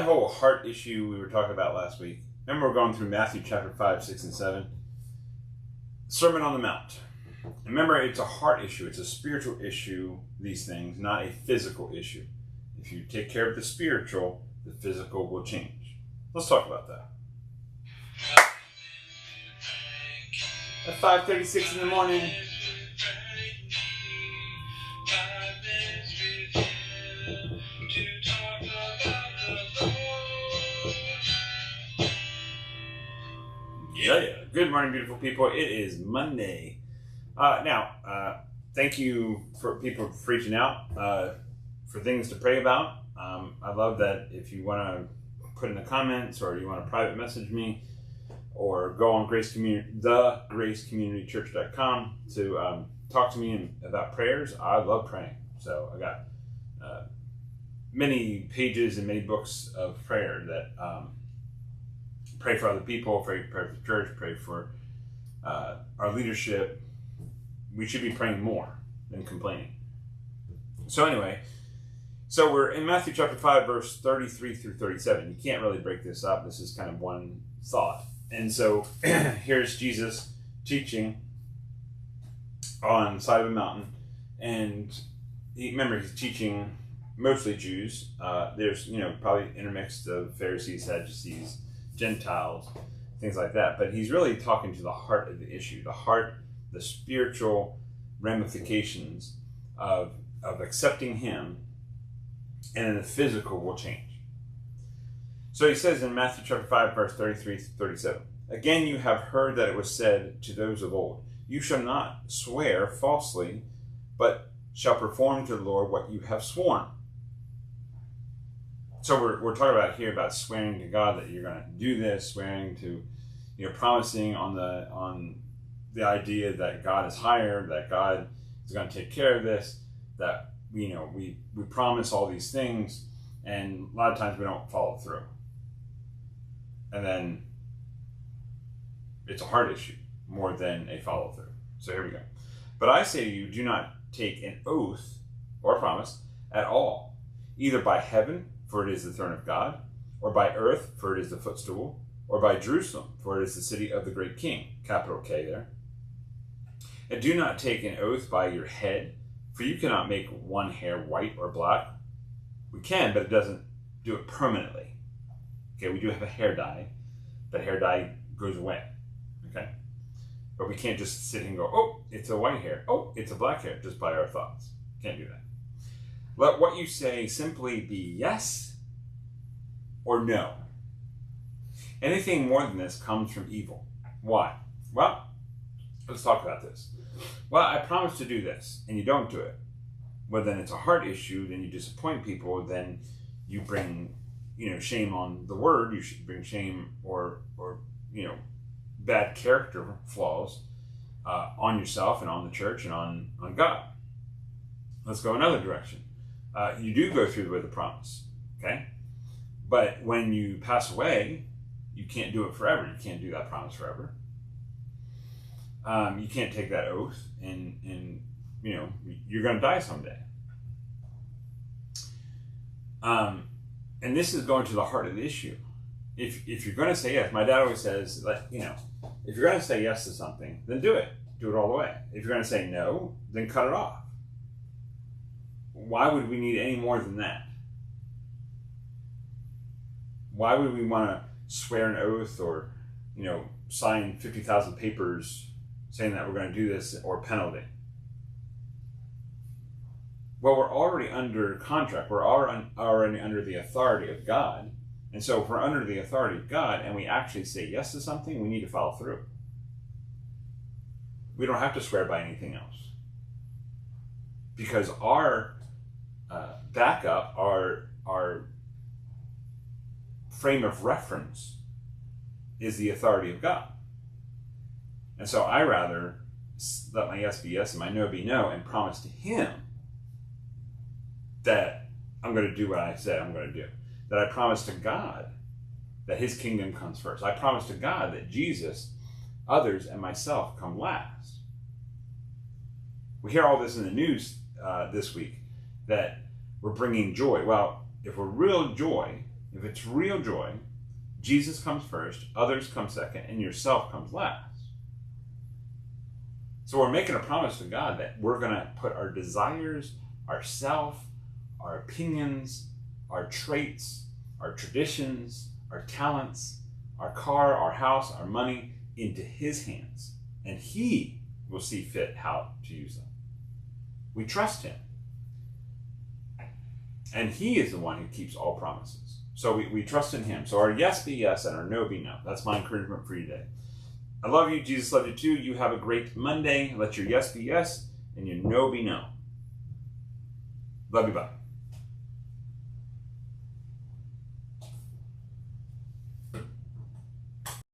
The whole heart issue we were talking about last week. Remember, we're going through Matthew chapter 5, 6, and 7. Sermon on the Mount. Remember, it's a heart issue. It's a spiritual issue, these things, not a physical issue. If you take care of the spiritual, the physical will change. Let's talk about that. At 5:36 in the morning. Yeah. Good morning, beautiful people. It is Monday. Thank you for people for reaching out for things to pray about. I love that. If you want to put in the comments or you want to private message me or go on thgracecommunitychurch.com to talk to me about prayers. I love praying. So I got many pages and many books of prayer that pray for other people, pray for the church, pray for our leadership. We should be praying more than complaining. So anyway, so we're in Matthew chapter 5, verse 33 through 37. You can't really break this up. This is kind of one thought. And so here's Jesus teaching on the side of a mountain. And remember, he's teaching mostly Jews. There's, probably intermixed of Pharisees, Sadducees, Gentiles, things like that. But he's really talking to the heart of the issue, the spiritual ramifications of accepting him, and then the physical will change. So he says in Matthew chapter 5, verse 33 to 37, "Again you have heard that it was said to those of old, you shall not swear falsely, but shall perform to the Lord what you have sworn." So we're talking about here about swearing to God that you're going to do this, swearing to, promising on the idea that God is higher, that God is going to take care of this, that we promise all these things, and a lot of times we don't follow through. And then it's a heart issue more than a follow through. So here we go. "But I say to you, do not take an oath or promise at all, either by heaven, for it is the throne of God, or by earth, for it is the footstool, or by Jerusalem, for it is the city of the great king," capital K there. "And do not take an oath by your head, for you cannot make one hair white or black." We can, but it doesn't do it permanently. Okay, we do have a hair dye, but hair dye goes away. Okay? But we can't just sit and go, "Oh, it's a white hair. Oh, it's a black hair," just by our thoughts. Can't do that. "Let what you say simply be yes or no. Anything more than this comes from evil." Why? Well, let's talk about this. "Well, I promise to do this," and you don't do it. Well, then it's a heart issue, then you disappoint people, then you bring, shame on the word, you should bring shame or bad character flaws on yourself and on the church and on God. Let's go another direction. You do go through with the promise, okay? But when you pass away, you can't do it forever. You can't do that promise forever. You can't take that oath, and you're going to die someday. And this is going to the heart of the issue. If you're going to say yes, my dad always says, if you're going to say yes to something, then do it. Do it all the way. If you're going to say no, then cut it off. Why would we need any more than that? Why would we want to swear an oath or, sign 50,000 papers saying that we're going to do this or penalty? Well, we're already under contract. We're already under the authority of God. And so if we're under the authority of God and we actually say yes to something, we need to follow through. We don't have to swear by anything else. Because our backup, our frame of reference is the authority of God. And so I rather let my yes be yes and my no be no and promise to him that I'm going to do what I said I'm going to do. That I promise to God that his kingdom comes first. I promise to God that Jesus, others, and myself come last. We hear all this in the news this week, that we're bringing joy. Well, if we're real joy, If it's real joy, Jesus comes first, others come second, and yourself comes last. So we're making a promise to God that we're going to put our desires, our self, our opinions, our traits, our traditions, our talents, our car, our house, our money into His hands. And He will see fit how to use them. We trust Him. And He is the one who keeps all promises. So we trust in Him. So our yes be yes and our no be no. That's my encouragement for you today. I love you. Jesus loves you too. You have a great Monday. Let your yes be yes and your no be no. Love you. Bye.